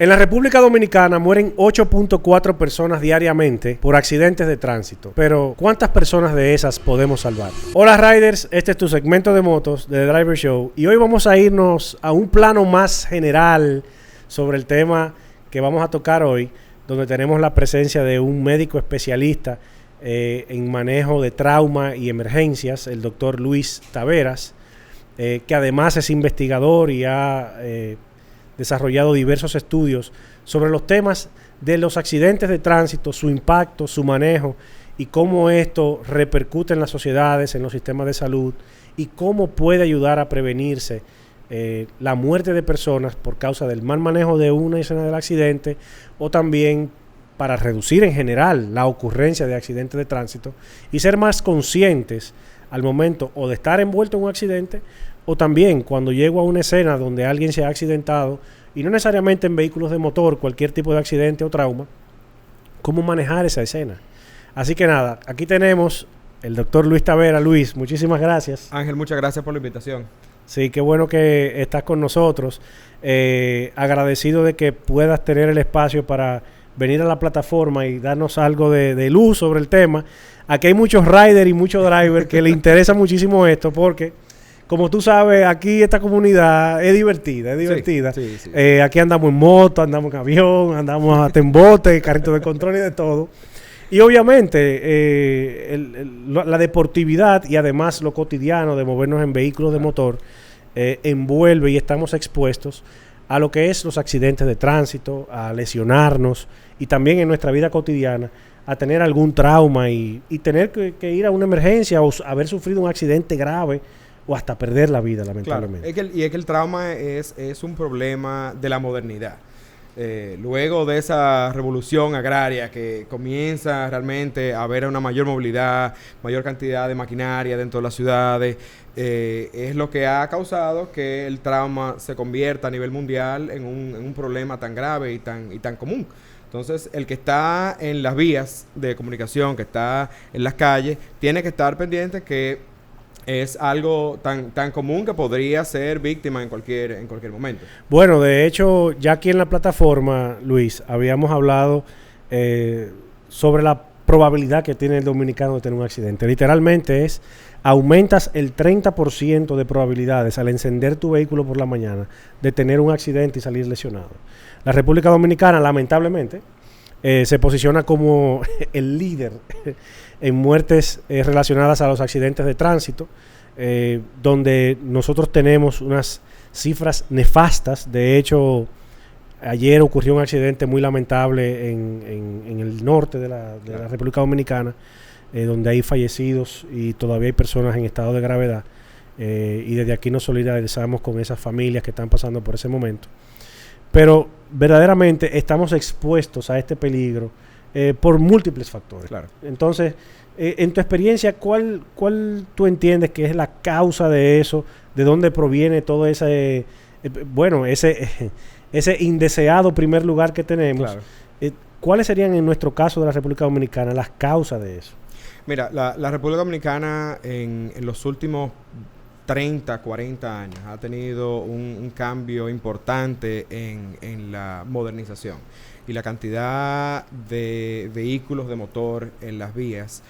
En la República Dominicana mueren 8.4 personas diariamente por accidentes de tránsito. Pero, ¿cuántas personas de esas podemos salvar? Hola Riders, este es tu segmento de motos de The Driver Show. Y hoy vamos a irnos a un plano más general sobre el tema que vamos a tocar hoy, donde tenemos la presencia de un médico especialista en manejo de trauma y emergencias, el doctor Luis Taveras, que además es investigador y ha desarrollado diversos estudios sobre los temas de los accidentes de tránsito, su impacto, su manejo y cómo esto repercute en las sociedades, en los sistemas de salud y cómo puede ayudar a prevenirse la muerte de personas por causa del mal manejo de una escena del accidente o también para reducir en general la ocurrencia de accidentes de tránsito y ser más conscientes al momento o de estar envuelto en un accidente o también cuando llego a una escena donde alguien se ha accidentado y no necesariamente en vehículos de motor, cualquier tipo de accidente o trauma, cómo manejar esa escena. Así que nada, aquí tenemos el doctor Luis Taveras. Luis, muchísimas gracias. Ángel, muchas gracias por la invitación. Sí, qué bueno que estás con nosotros. Agradecido de que puedas tener el espacio para venir a la plataforma y darnos algo de luz sobre el tema. Aquí hay muchos riders y muchos drivers que les interesa muchísimo esto porque, como tú sabes, aquí esta comunidad es divertida, Sí. Aquí andamos en moto, andamos en avión, andamos hasta en bote, carritos de control y de todo. Y obviamente la deportividad y además lo cotidiano de movernos en vehículos de motor envuelve y estamos expuestos a lo que es los accidentes de tránsito, a lesionarnos y también en nuestra vida cotidiana a tener algún trauma y tener que ir a una emergencia o haber sufrido un accidente grave o hasta perder la vida, lamentablemente. Claro, es que el trauma es un problema de la modernidad. Luego de esa revolución agraria que comienza realmente a haber una mayor movilidad, mayor cantidad de maquinaria dentro de las ciudades, es lo que ha causado que el trauma se convierta a nivel mundial en un problema tan grave y tan común. Entonces, el que está en las vías de comunicación, que está en las calles, tiene que estar pendiente que es algo tan común que podría ser víctima en cualquier momento. Bueno, de hecho, ya aquí en la plataforma, Luis, habíamos hablado sobre la probabilidad que tiene el dominicano de tener un accidente. Literalmente aumentas el 30% de probabilidades al encender tu vehículo por la mañana de tener un accidente y salir lesionado. La República Dominicana, lamentablemente, se posiciona como el líder en muertes relacionadas a los accidentes de tránsito, donde nosotros tenemos unas cifras nefastas. De hecho, ayer ocurrió un accidente muy lamentable en el norte de la República Dominicana, donde hay fallecidos y todavía hay personas en estado de gravedad. Y desde aquí nos solidarizamos con esas familias que están pasando por ese momento. Pero verdaderamente estamos expuestos a este peligro por múltiples factores. Claro. Entonces, en tu experiencia, ¿cuál tú entiendes que es la causa de eso? ¿De dónde proviene todo ese indeseado primer lugar que tenemos? Claro. ¿Cuáles serían en nuestro caso de la República Dominicana las causas de eso? Mira, la República Dominicana en los últimos 30, 40 años ha tenido un cambio importante en la modernización y la cantidad de vehículos de motor en las vías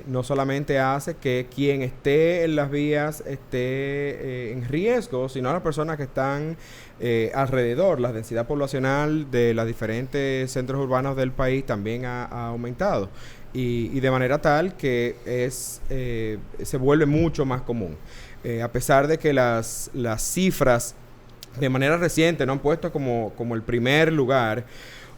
no solamente hace que quien esté en las vías esté en riesgo, sino las personas que están alrededor. La densidad poblacional de los diferentes centros urbanos del país también ha aumentado y de manera tal que se vuelve mucho más común. A pesar de que las cifras de manera reciente no han puesto como el primer lugar,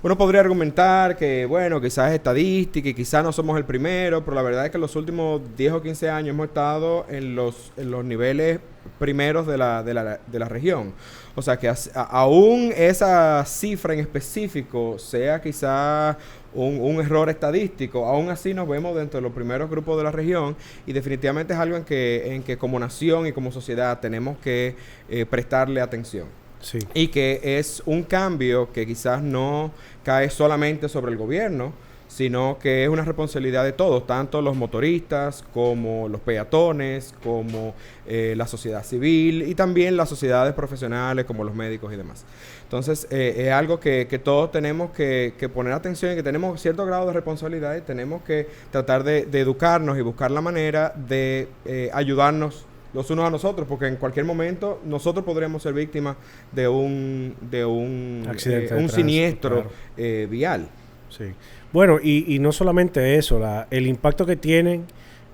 uno podría argumentar que, bueno, quizás es estadística y quizás no somos el primero, pero la verdad es que en los últimos 10 o 15 años hemos estado en los niveles primeros de la región. O sea que aún esa cifra en específico sea quizás un error estadístico, aún así nos vemos dentro de los primeros grupos de la región y definitivamente es algo en que como nación y como sociedad tenemos que prestarle atención. Sí. Y que es un cambio que quizás no cae solamente sobre el gobierno, sino que es una responsabilidad de todos, tanto los motoristas como los peatones, como la sociedad civil y también las sociedades profesionales como los médicos y demás. Entonces, es algo que todos tenemos que poner atención y que tenemos cierto grado de responsabilidad y tenemos que tratar de educarnos y buscar la manera de ayudarnos los unos a nosotros, porque en cualquier momento nosotros podríamos ser víctimas de un accidente un tránsito, siniestro claro. Vial. Sí. Bueno, y no solamente eso, el impacto que tienen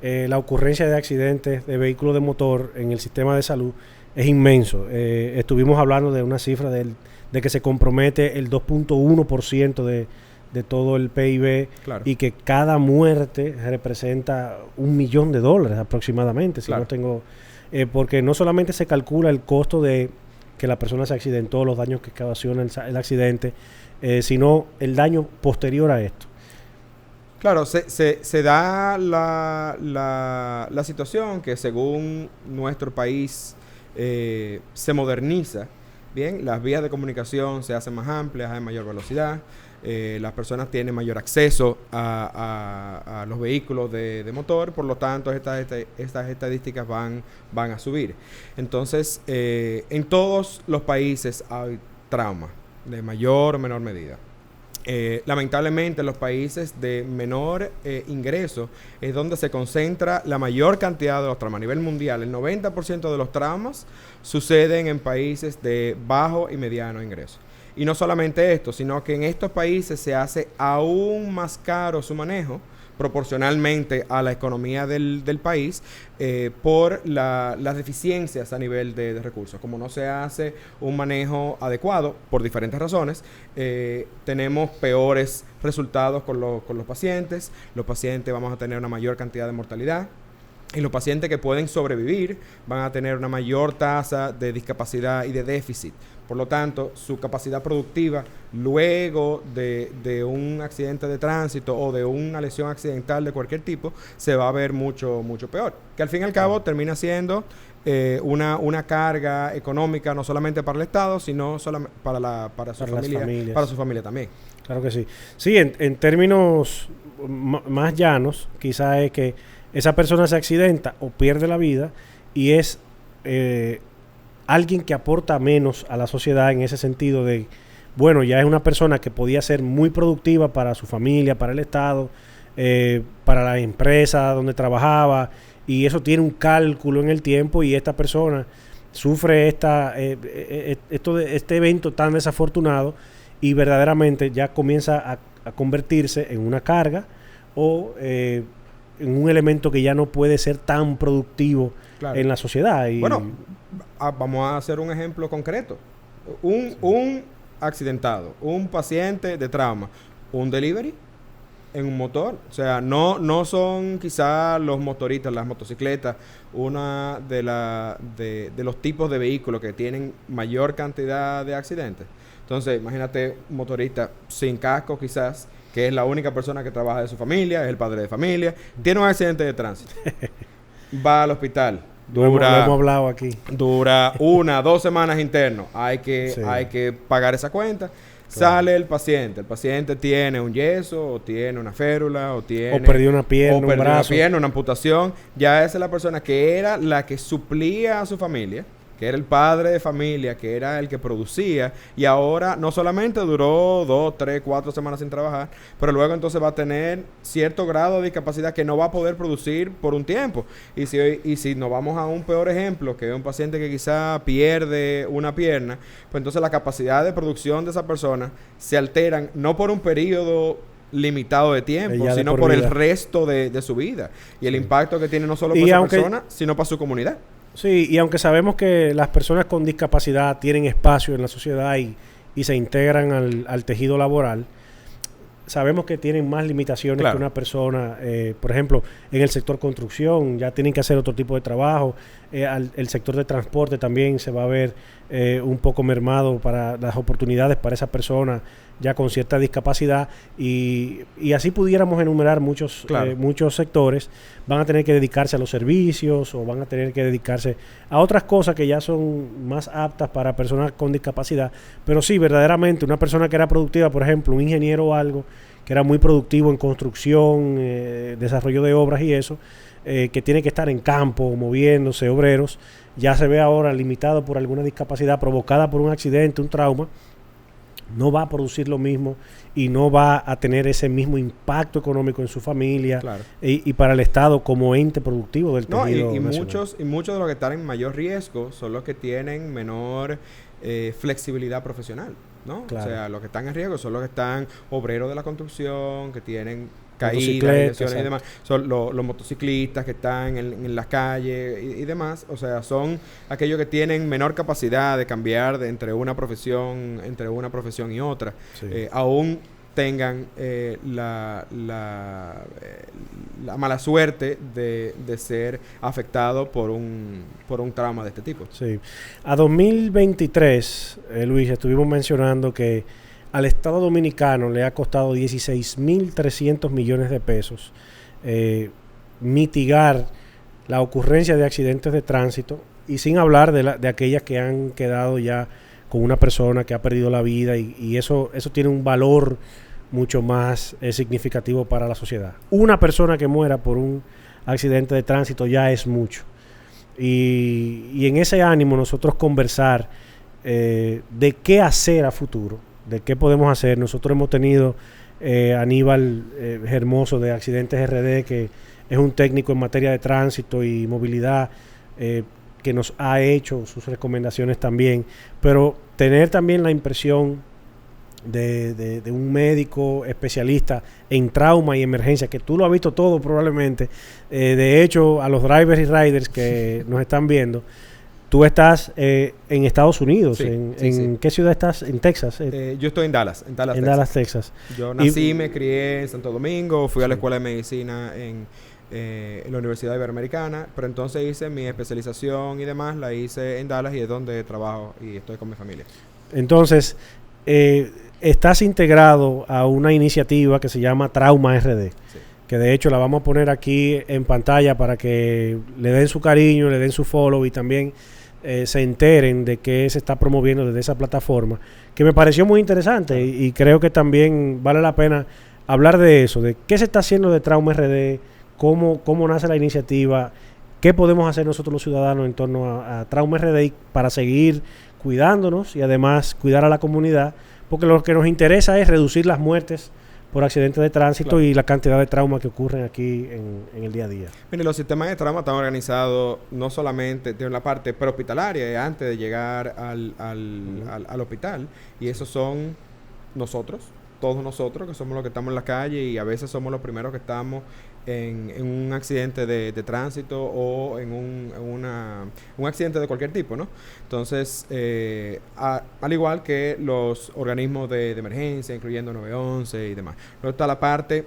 la ocurrencia de accidentes de vehículos de motor en el sistema de salud es inmenso. Estuvimos hablando de una cifra de que se compromete el 2.1% de todo el PIB, claro. Y que cada muerte representa $1 millón aproximadamente, si claro. no tengo... porque no solamente se calcula el costo de que la persona se accidentó, los daños que ocasiona el accidente, sino el daño posterior a esto. Claro, se da la situación que según nuestro país se moderniza, bien, las vías de comunicación se hacen más amplias, hay mayor velocidad, las personas tienen mayor acceso a los vehículos de motor, por lo tanto estas estadísticas van a subir. Entonces, en todos los países hay trauma, de mayor o menor medida. Lamentablemente en los países de menor ingreso es donde se concentra la mayor cantidad de los traumas a nivel mundial. El 90% de los traumas suceden en países de bajo y mediano ingreso. Y no solamente esto, sino que en estos países se hace aún más caro su manejo proporcionalmente a la economía del país por las deficiencias a nivel de recursos. Como no se hace un manejo adecuado por diferentes razones, tenemos peores resultados con los pacientes. Los pacientes vamos a tener una mayor cantidad de mortalidad. Y los pacientes que pueden sobrevivir van a tener una mayor tasa de discapacidad y de déficit. Por lo tanto, su capacidad productiva luego de un accidente de tránsito o de una lesión accidental de cualquier tipo se va a ver mucho, mucho peor. Que al fin y al cabo termina siendo una carga económica no solamente para el Estado, sino para su familia también. Claro que sí. Sí, en términos más llanos, quizás es que esa persona se accidenta o pierde la vida y es alguien que aporta menos a la sociedad en ese sentido de, bueno, ya es una persona que podía ser muy productiva para su familia, para el Estado, para la empresa donde trabajaba, y eso tiene un cálculo en el tiempo y esta persona sufre este evento tan desafortunado y verdaderamente ya comienza a convertirse en una carga o en un elemento que ya no puede ser tan productivo, claro, en la sociedad. Y bueno, vamos a hacer un ejemplo concreto. Un accidentado, un paciente de trauma, un delivery en un motor. O sea, no son quizás los motoristas, las motocicletas, una de los tipos de vehículos que tienen mayor cantidad de accidentes. Entonces, imagínate un motorista sin casco quizás, que es la única persona que trabaja de su familia, es el padre de familia, tiene un accidente de tránsito, va al hospital, lo hemos hablado aquí, dura 1 o 2 semanas interno, hay que pagar esa cuenta, claro. Sale el paciente tiene un yeso, o tiene una férula, o perdió una pierna, un brazo, una amputación, ya esa es la persona que era la que suplía a su familia, que era el padre de familia, que era el que producía, y ahora no solamente duró 2, 3, 4 semanas sin trabajar, pero luego entonces va a tener cierto grado de discapacidad que no va a poder producir por un tiempo. Y si nos vamos a un peor ejemplo, que es un paciente que quizá pierde una pierna, pues entonces la capacidad de producción de esa persona se alteran no por un periodo limitado de tiempo, sino por el resto de su vida. Y el impacto que tiene no solo para esa persona, sino para su comunidad. Sí, y aunque sabemos que las personas con discapacidad tienen espacio en la sociedad y se integran al tejido laboral, sabemos que tienen más limitaciones, claro, que una persona, por ejemplo, en el sector construcción ya tienen que hacer otro tipo de trabajo, el sector de transporte también se va a ver un poco mermado para las oportunidades para esa persona ya con cierta discapacidad y así pudiéramos enumerar muchos, claro, muchos sectores. Van a tener que dedicarse a los servicios o van a tener que dedicarse a otras cosas que ya son más aptas para personas con discapacidad, pero sí, verdaderamente una persona que era productiva, por ejemplo, un ingeniero o algo que era muy productivo en construcción, desarrollo de obras y eso, que tiene que estar en campo, moviéndose, obreros, ya se ve ahora limitado por alguna discapacidad provocada por un accidente, un trauma, no va a producir lo mismo y no va a tener ese mismo impacto económico en su familia, Claro. y para el Estado como ente productivo del No, tejido y nacional. muchos de los que están en mayor riesgo son los que tienen menor flexibilidad profesional, ¿no? Claro. O sea, los que están en riesgo son los que están obreros de la construcción, que tienen caídas, Motocicletas, lesiones y exacto. demás. Son los motociclistas que están en las calles y demás. O sea, son aquellos que tienen menor capacidad de cambiar entre una profesión y otra. Sí. Aún tengan la mala suerte de ser afectado por un trauma de este tipo. Sí. A 2023, Luis, estuvimos mencionando que al Estado Dominicano le ha costado 16.300 millones de pesos mitigar la ocurrencia de accidentes de tránsito, y sin hablar de aquellas que han quedado ya con una persona que ha perdido la vida, y eso tiene un valor mucho más significativo para la sociedad. Una persona que muera por un accidente de tránsito ya es mucho. Y en ese ánimo nosotros conversar de qué hacer a futuro, de qué podemos hacer. Nosotros hemos tenido Aníbal Hermoso de Accidentes RD, que es un técnico en materia de tránsito y movilidad, que nos ha hecho sus recomendaciones también, pero tener también la impresión de un médico especialista en trauma y emergencia, que tú lo has visto todo probablemente. De hecho, a los drivers y riders que nos están viendo, tú estás en Estados Unidos. Sí, ¿En qué ciudad estás? ¿En Texas? Yo estoy en Dallas, Dallas, Texas. Yo nací, me crié en Santo Domingo, fui a la escuela de medicina en la Universidad Iberoamericana, pero entonces hice mi especialización y demás, la hice en Dallas, y es donde trabajo y estoy con mi familia. Entonces, estás integrado a una iniciativa que se llama Trauma RD, Sí. que de hecho la vamos a poner aquí en pantalla para que le den su cariño, le den su follow, y también se enteren de qué se está promoviendo desde esa plataforma, que me pareció muy interesante, y creo que también vale la pena hablar de eso, de qué se está haciendo de Trauma RD, cómo nace la iniciativa, qué podemos hacer nosotros los ciudadanos en torno a Trauma RD para seguir cuidándonos y además cuidar a la comunidad, porque lo que nos interesa es reducir las muertes por accidentes de tránsito, Claro. y la cantidad de traumas que ocurren aquí en el día a día. Mire, los sistemas de trauma están organizados no solamente en la parte prehospitalaria, antes de llegar al hospital, y esos son nosotros, todos nosotros, que somos los que estamos en la calle, y a veces somos los primeros que estamos en un accidente de tránsito o en un accidente de cualquier tipo, ¿no? Entonces, al igual que los organismos de emergencia, incluyendo 911 y demás. Luego está la parte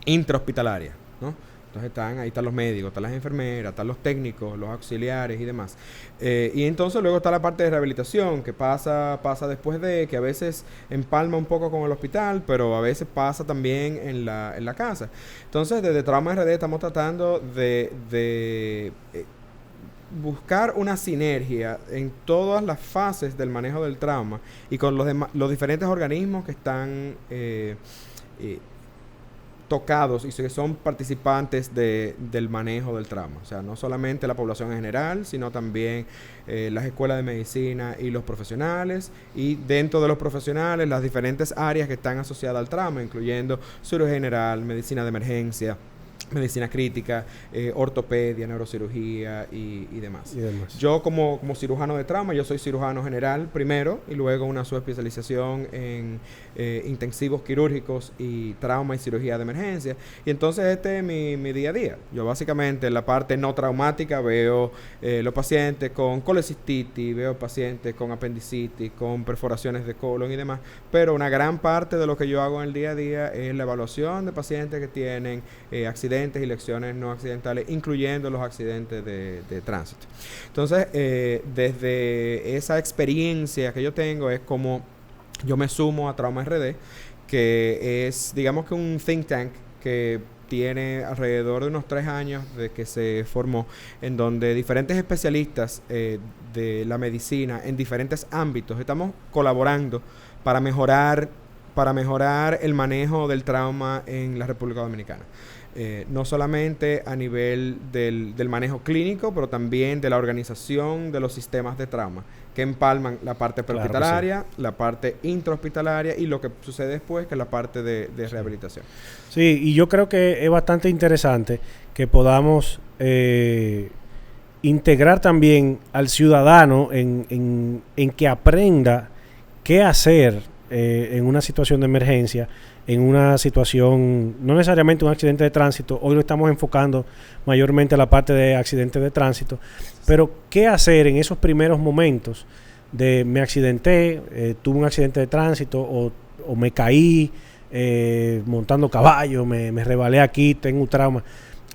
intrahospitalaria, ¿no? Entonces ahí están los médicos, están las enfermeras, están los técnicos, los auxiliares y demás. Y entonces luego está la parte de rehabilitación, que pasa después de, que a veces empalma un poco con el hospital, pero a veces pasa también en la casa. Entonces, desde Trauma RD estamos tratando de buscar una sinergia en todas las fases del manejo del trauma y con los diferentes organismos que están tocados y que son participantes del manejo del trauma. O sea, no solamente la población en general, sino también las escuelas de medicina y los profesionales, y dentro de los profesionales las diferentes áreas que están asociadas al trauma, incluyendo cirugía general, medicina de emergencia, medicina crítica, ortopedia, neurocirugía y demás. Yo como cirujano de trauma, yo soy cirujano general primero, y luego una subespecialización en intensivos quirúrgicos y trauma y cirugía de emergencia. Y entonces este es mi día a día. Yo básicamente en la parte no traumática veo los pacientes con colecistitis, veo pacientes con apendicitis, con perforaciones de colon y demás, pero una gran parte de lo que yo hago en el día a día es la evaluación de pacientes que tienen accidentes y lesiones no accidentales, incluyendo los accidentes de tránsito. Entonces, desde esa experiencia que yo tengo, es como yo me sumo a Trauma RD, que es, digamos que un think tank que tiene alrededor de unos 3 años de que se formó, en donde diferentes especialistas de la medicina en diferentes ámbitos estamos colaborando para mejorar para mejorar el manejo del trauma en la República Dominicana. No solamente a nivel del manejo clínico, pero también de la organización de los sistemas de trauma, que empalman la parte prehospitalaria, sí, la parte intrahospitalaria y lo que sucede después, que es la parte de rehabilitación. Sí, y yo creo que es bastante interesante que podamos integrar también al ciudadano en que aprenda qué hacer en una situación de emergencia, en una situación, no necesariamente un accidente de tránsito. Hoy lo estamos enfocando mayormente a la parte de accidentes de tránsito, pero qué hacer en esos primeros momentos de me accidenté, tuve un accidente de tránsito o me caí montando caballo, me rebalé aquí, tengo un trauma.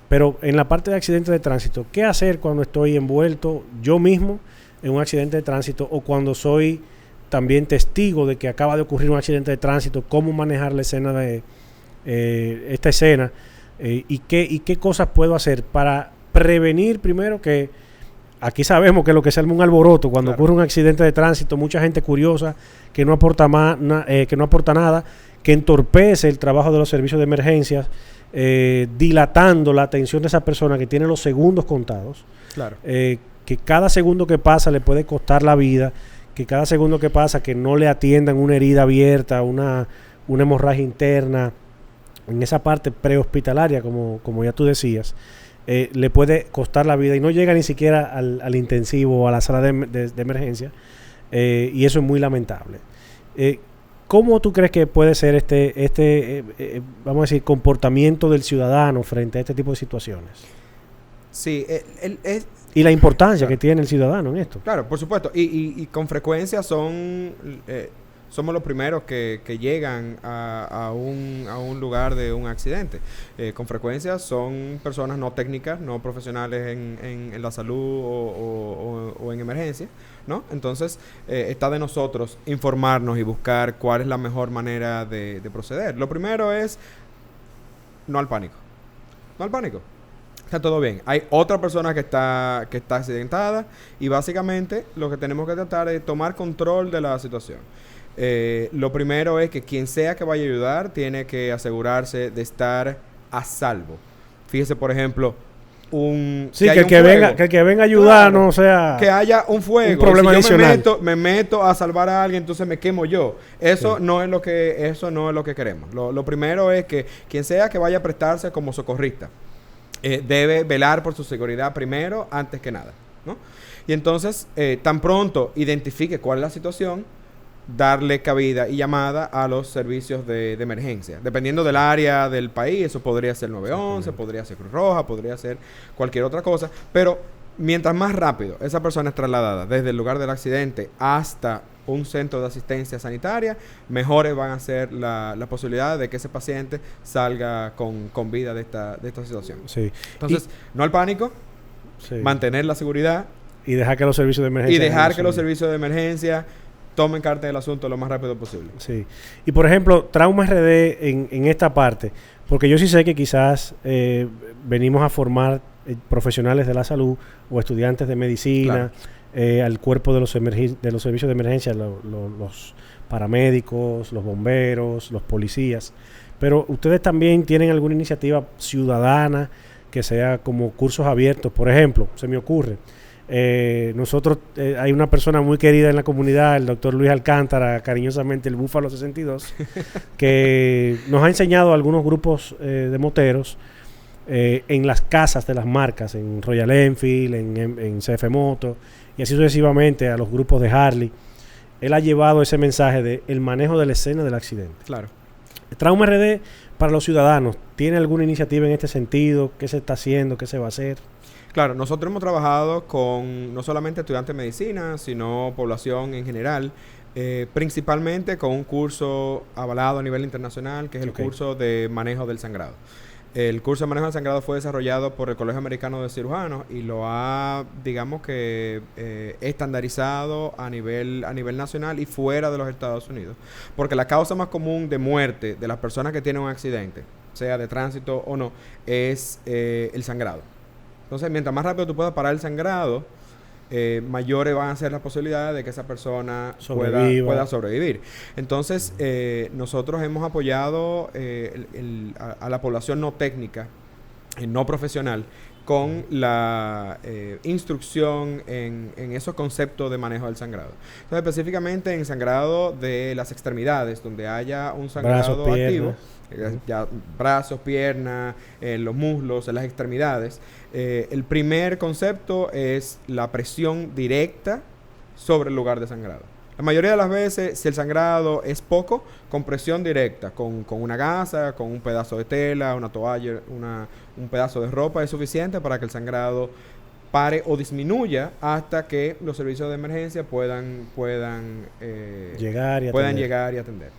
Pero en la parte de accidentes de tránsito, ¿qué hacer cuando estoy envuelto yo mismo en un accidente de tránsito o cuando soy también testigo de que acaba de ocurrir un accidente de tránsito? ¿Cómo manejar la escena de esta escena? ¿Y qué cosas puedo hacer para prevenir primero que aquí sabemos que lo que se arma un alboroto cuando ocurre un accidente de tránsito, mucha gente curiosa que no aporta nada, que entorpece el trabajo de los servicios de emergencias, dilatando la atención de esa persona que tiene los segundos contados, que cada segundo que pasa le puede costar la vida, que cada segundo que pasa que no le atiendan una herida abierta, una hemorragia interna, en esa parte prehospitalaria, como ya tú decías, le puede costar la vida y no llega ni siquiera al intensivo o a la sala de emergencia, y eso es muy lamentable. ¿Cómo tú crees que puede ser vamos a decir, comportamiento del ciudadano frente a este tipo de situaciones? Sí, y la importancia que tiene el ciudadano en esto. Claro, por supuesto. Y con frecuencia somos los primeros que llegan a un lugar de un accidente. Con frecuencia son personas no técnicas, no profesionales en la salud o en emergencia, ¿no? Entonces, está de nosotros informarnos y buscar cuál es la mejor manera de proceder. Lo primero es no al pánico. No al pánico. Está todo bien. Hay otra persona que está accidentada y básicamente lo que tenemos que tratar es tomar control de la situación. Lo primero es que quien sea que vaya a ayudar tiene que asegurarse de estar a salvo. Fíjese, por ejemplo, que el que venga a ayudarnos, claro, o sea, que haya un fuego. Un problema adicional. Me meto a salvar a alguien, entonces me quemo yo. Eso no es lo que queremos. Lo primero es que quien sea que vaya a prestarse como socorrista debe velar por su seguridad primero, antes que nada, ¿no? Y entonces, tan pronto identifique cuál es la situación, darle cabida y llamada a los servicios de emergencia. Dependiendo del área del país, eso podría ser 911, podría ser Cruz Roja, podría ser cualquier otra cosa, pero mientras más rápido esa persona es trasladada desde el lugar del accidente hasta un centro de asistencia sanitaria, mejores van a ser la posibilidad de que ese paciente salga con vida de esta situación. Sí. Entonces, no al pánico, mantener la seguridad y dejar que los servicios de emergencia tomen carta del asunto lo más rápido posible. Sí. Y por ejemplo, Trauma RD en esta parte, porque yo sí sé que quizás venimos a formar profesionales de la salud o estudiantes de medicina, al cuerpo de los servicios de emergencia, los paramédicos, los bomberos, los policías. Pero ustedes también tienen alguna iniciativa ciudadana que sea como cursos abiertos. Por ejemplo, se me ocurre, nosotros hay una persona muy querida en la comunidad, el doctor Luis Alcántara, cariñosamente el Búfalo 62, que nos ha enseñado a algunos grupos de moteros en las casas de las marcas, en Royal Enfield, en CF Moto y así sucesivamente, a los grupos de Harley. Él ha llevado ese mensaje de el manejo de la escena del accidente. Claro. Trauma RD para los ciudadanos, ¿tiene alguna iniciativa en este sentido? ¿Qué se está haciendo? ¿Qué se va a hacer? Claro, nosotros hemos trabajado con no solamente estudiantes de medicina, sino población en general, principalmente con un curso avalado a nivel internacional, que es el curso de manejo del sangrado. El curso de manejo del sangrado fue desarrollado por el Colegio Americano de Cirujanos y lo ha, digamos que, estandarizado a nivel nacional y fuera de los Estados Unidos. Porque la causa más común de muerte de las personas que tienen un accidente, sea de tránsito o no, es el sangrado. Entonces, mientras más rápido tú puedas parar el sangrado, mayores van a ser las posibilidades de que esa persona pueda sobrevivir. Entonces, nosotros hemos apoyado a la población no técnica, no profesional, con la instrucción en esos conceptos de manejo del sangrado. Entonces, específicamente en sangrado de las extremidades, donde haya un sangrado activo, ya brazos, piernas, los muslos, en las extremidades, el primer concepto es la presión directa sobre el lugar de sangrado. La mayoría de las veces, si el sangrado es poco, con presión directa, con una gasa, con un pedazo de tela, una toalla, un pedazo de ropa, es suficiente para que el sangrado pare o disminuya hasta que los servicios de emergencia puedan llegar y atender.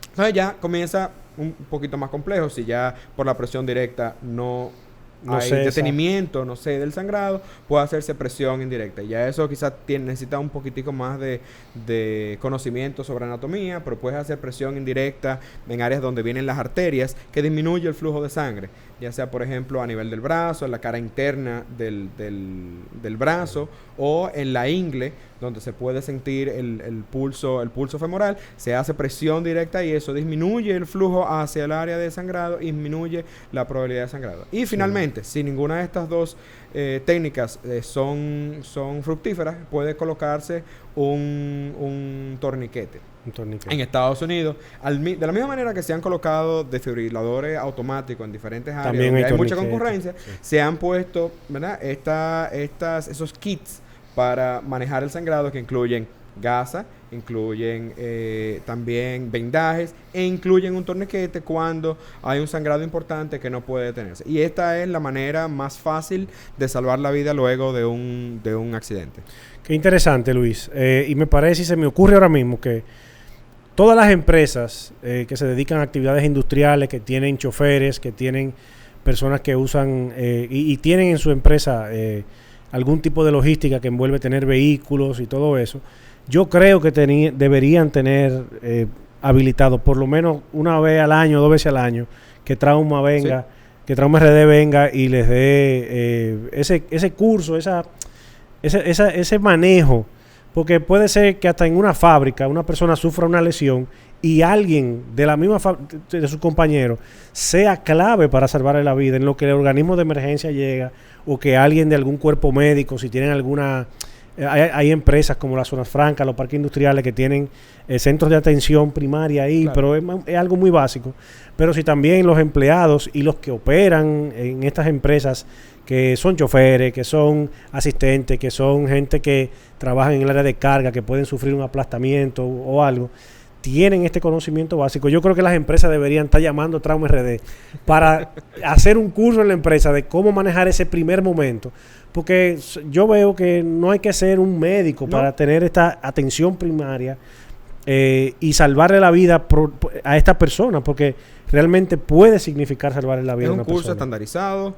Entonces ya comienza un poquito más complejo. Si ya por la presión directa no hay detenimiento, del sangrado, puede hacerse presión indirecta. Y ya eso quizás necesita un poquitico más de conocimiento sobre anatomía, pero puedes hacer presión indirecta en áreas donde vienen las arterias, que disminuye el flujo de sangre, ya sea, por ejemplo, a nivel del brazo, en la cara interna del brazo, o en la ingle, donde se puede sentir el pulso femoral. Se hace presión directa y eso disminuye el flujo hacia el área de sangrado y disminuye la probabilidad de sangrado. Y finalmente, si ninguna de estas dos técnicas son fructíferas, puede colocarse un torniquete. En Estados Unidos, de la misma manera que se han colocado desfibriladores automáticos en diferentes áreas donde hay mucha concurrencia, se han puesto, ¿verdad?, esos kits para manejar el sangrado, que incluyen gasa, incluyen también vendajes e incluyen un torniquete cuando hay un sangrado importante que no puede detenerse. Y esta es la manera más fácil de salvar la vida luego de un accidente. Qué interesante, Luis. Y me parece, y se me ocurre ahora mismo, que todas las empresas que se dedican a actividades industriales, que tienen choferes, que tienen personas que usan y tienen en su empresa algún tipo de logística que envuelve tener vehículos y todo eso, yo creo que deberían tener habilitado por lo menos una vez al año, 2 veces al año, que Trauma venga, que Trauma RD venga y les dé ese curso, ese manejo. Porque puede ser que hasta en una fábrica una persona sufra una lesión y alguien de la misma de sus compañeros sea clave para salvarle la vida, en lo que el organismo de emergencia llega, o que alguien de algún cuerpo médico, si tienen alguna... Hay empresas como las zonas francas, los parques industriales, que tienen centros de atención primaria ahí, claro, pero es algo muy básico. Pero si también los empleados y los que operan en estas empresas, que son choferes, que son asistentes, que son gente que trabaja en el área de carga, que pueden sufrir un aplastamiento o algo, tienen este conocimiento básico. Yo creo que las empresas deberían estar llamando a Trauma RD para hacer un curso en la empresa de cómo manejar ese primer momento. Porque yo veo que no hay que ser un médico para tener esta atención primaria y salvarle la vida a esta persona, porque realmente puede significar salvarle la vida a una persona. Es un curso estandarizado,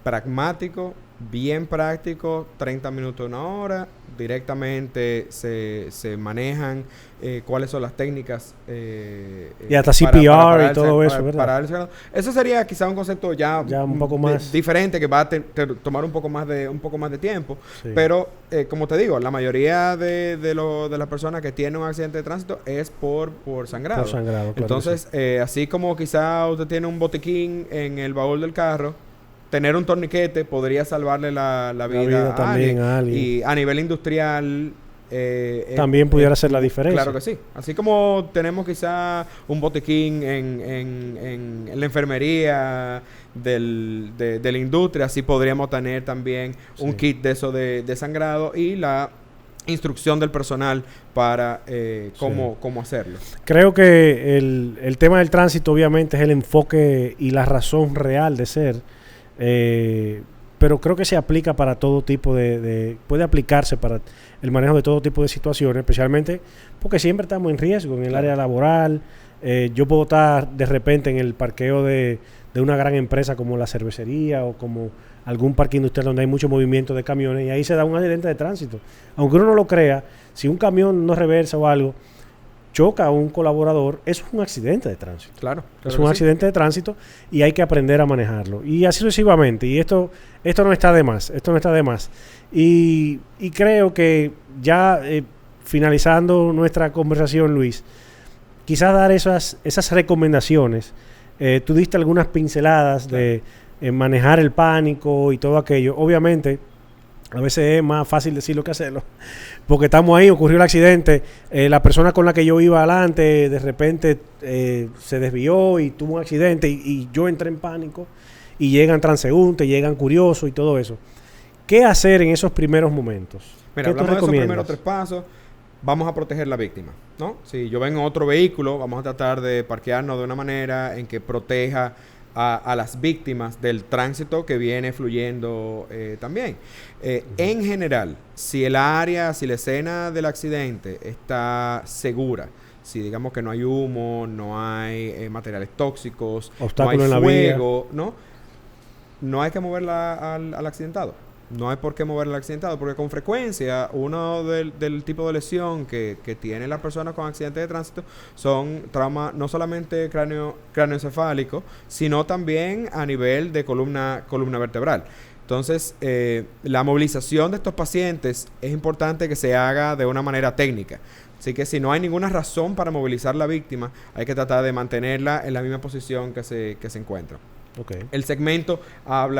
pragmático, bien práctico, 30 minutos, 1 hora. Directamente se manejan cuáles son las técnicas y hasta CPR y todo eso, ¿verdad? Eso sería quizá un concepto ya un poco más diferente, que va a tomar un poco más de tiempo, sí. Pero como te digo, la mayoría de las personas que tienen un accidente de tránsito es por sangrado. Por sangrado, claro. Entonces, así como quizá usted tiene un botiquín en el baúl del carro, tener un torniquete podría salvarle la vida a alguien. Y a nivel industrial también pudiera ser la diferencia. Claro que sí. Así como tenemos quizá un botiquín en la enfermería de la industria, así podríamos tener también un kit de eso de sangrado y la instrucción del personal para cómo hacerlo. Creo que el tema del tránsito obviamente es el enfoque y la razón real de ser. Pero creo que se aplica para todo tipo puede aplicarse para el manejo de todo tipo de situaciones, especialmente porque siempre estamos en riesgo en el área laboral. Yo puedo estar de repente en el parqueo de una gran empresa como la cervecería o como algún parque industrial donde hay mucho movimiento de camiones, y ahí se da un accidente de tránsito. Aunque uno no lo crea, si un camión no reversa o algo, choca a un colaborador, eso es un accidente de tránsito. Claro. Es un accidente de tránsito y hay que aprender a manejarlo. Y así sucesivamente. Y esto no está de más. Esto no está de más. Y creo que ya finalizando nuestra conversación, Luis, quizás dar esas recomendaciones. Tú diste algunas pinceladas de manejar el pánico y todo aquello. Obviamente, a veces es más fácil decirlo que hacerlo, porque estamos ahí, ocurrió el accidente, la persona con la que yo iba adelante de repente se desvió y tuvo un accidente y yo entré en pánico y llegan transeúntes, llegan curiosos y todo eso. ¿Qué hacer en esos primeros momentos? Mira, hablamos de esos primeros 3 pasos. Vamos a proteger la víctima, ¿no? Si yo vengo en otro vehículo, vamos a tratar de parquearnos de una manera en que proteja a las víctimas del tránsito que viene fluyendo también. En general, si el área, si la escena del accidente está segura, si digamos que no hay humo, no hay materiales tóxicos, obstáculo no hay en fuego, ¿no? No hay que moverla al accidentado. No hay por qué mover el accidentado, porque con frecuencia uno del tipo de lesión que tiene la persona con accidente de tránsito son traumas no solamente cráneoencefálico, sino también a nivel de columna vertebral. Entonces, la movilización de estos pacientes es importante que se haga de una manera técnica. Así que si no hay ninguna razón para movilizar la víctima, hay que tratar de mantenerla en la misma posición que se encuentra. Okay. El segmento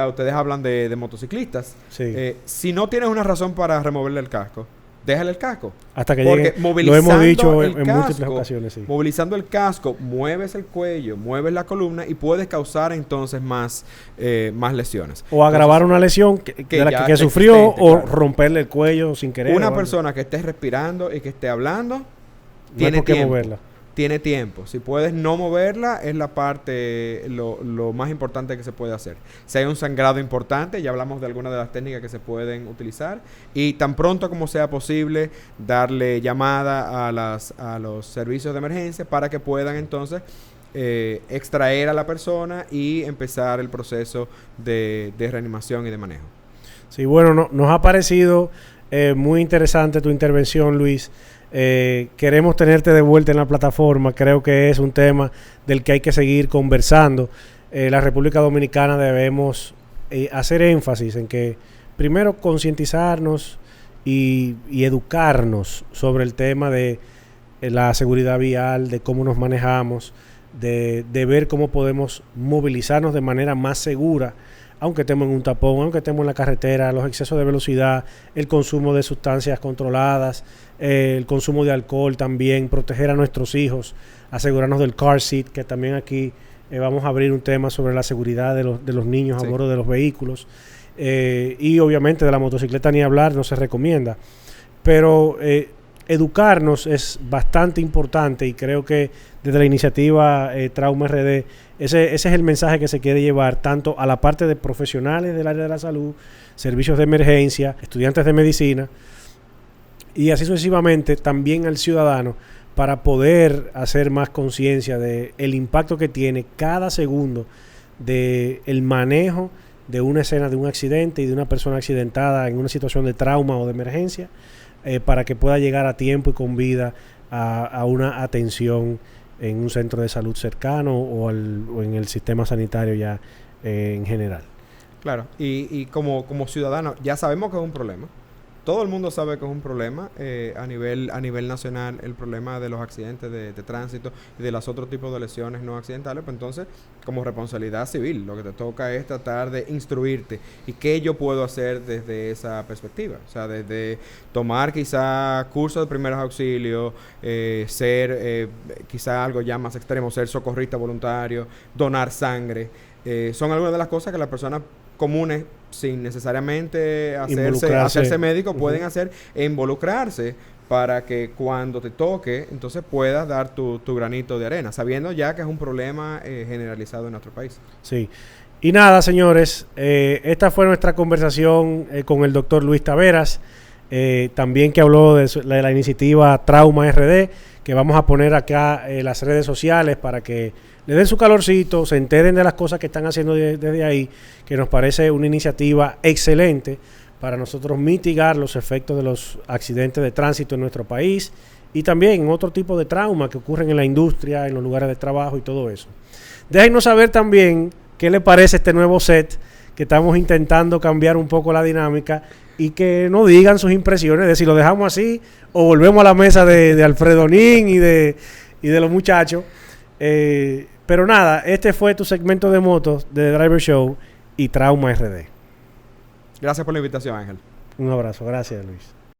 ustedes hablan de motociclistas. Sí. Si no tienes una razón para removerle el casco, déjale el casco. Hasta que llegue, lo hemos dicho en múltiples ocasiones. Sí. Movilizando el casco, mueves el cuello, mueves la columna y puedes causar entonces más lesiones. O agravar una lesión que sufrió o claro, romperle el cuello sin querer. Una persona que esté respirando y que esté hablando, tiene que moverla. Tiene tiempo. Si puedes no moverla, es la parte, lo más importante que se puede hacer. Si hay un sangrado importante, ya hablamos de algunas de las técnicas que se pueden utilizar. Y tan pronto como sea posible, darle llamada a los servicios de emergencia para que puedan entonces extraer a la persona y empezar el proceso de reanimación y de manejo. Sí, bueno, nos ha parecido muy interesante tu intervención, Luis. Queremos tenerte de vuelta en la plataforma. Creo que es un tema del que hay que seguir conversando. La República Dominicana debemos hacer énfasis en que primero concientizarnos y educarnos sobre el tema de la seguridad vial, de cómo nos manejamos, de ver cómo podemos movilizarnos de manera más segura, aunque estemos en un tapón, aunque estemos en la carretera, los excesos de velocidad, el consumo de sustancias controladas, el consumo de alcohol también, proteger a nuestros hijos, asegurarnos del car seat, que también aquí vamos a abrir un tema sobre la seguridad de los niños a bordo de los vehículos, y obviamente de la motocicleta ni hablar, no se recomienda, pero educarnos es bastante importante y creo que desde la iniciativa Trauma RD ese es el mensaje que se quiere llevar tanto a la parte de profesionales del área de la salud, servicios de emergencia, estudiantes de medicina y así sucesivamente también al ciudadano para poder hacer más conciencia de el impacto que tiene cada segundo de el manejo de una escena de un accidente y de una persona accidentada en una situación de trauma o de emergencia, para que pueda llegar a tiempo y con vida a una atención en un centro de salud cercano o en el sistema sanitario ya en general. Claro, y como ciudadano ya sabemos que es un problema. Todo el mundo sabe que es un problema a nivel nacional, el problema de los accidentes de tránsito y de los otros tipos de lesiones no accidentales. Pues entonces, como responsabilidad civil, lo que te toca es tratar de instruirte y qué yo puedo hacer desde esa perspectiva. O sea, desde tomar quizá cursos de primeros auxilios, ser quizá algo ya más extremo, ser socorrista voluntario, donar sangre. Son algunas de las cosas que las personas comunes, sin necesariamente hacerse médico, pueden hacer e involucrarse para que cuando te toque, entonces puedas dar tu granito de arena, sabiendo ya que es un problema generalizado en nuestro país. Sí. Y nada, señores, esta fue nuestra conversación con el doctor Luis Taveras, también que habló de la iniciativa Trauma RD, que vamos a poner acá las redes sociales para que le den su calorcito, se enteren de las cosas que están haciendo desde ahí, que nos parece una iniciativa excelente para nosotros mitigar los efectos de los accidentes de tránsito en nuestro país y también en otro tipo de traumas que ocurren en la industria, en los lugares de trabajo y todo eso. Déjenos saber también qué le parece este nuevo set, que estamos intentando cambiar un poco la dinámica, y que nos digan sus impresiones de si lo dejamos así o volvemos a la mesa de Alfredo Nin y de los muchachos. Pero nada, este fue tu segmento de motos de The Driver Show y Trauma RD. Gracias por la invitación, Ángel. Un abrazo, gracias Luis.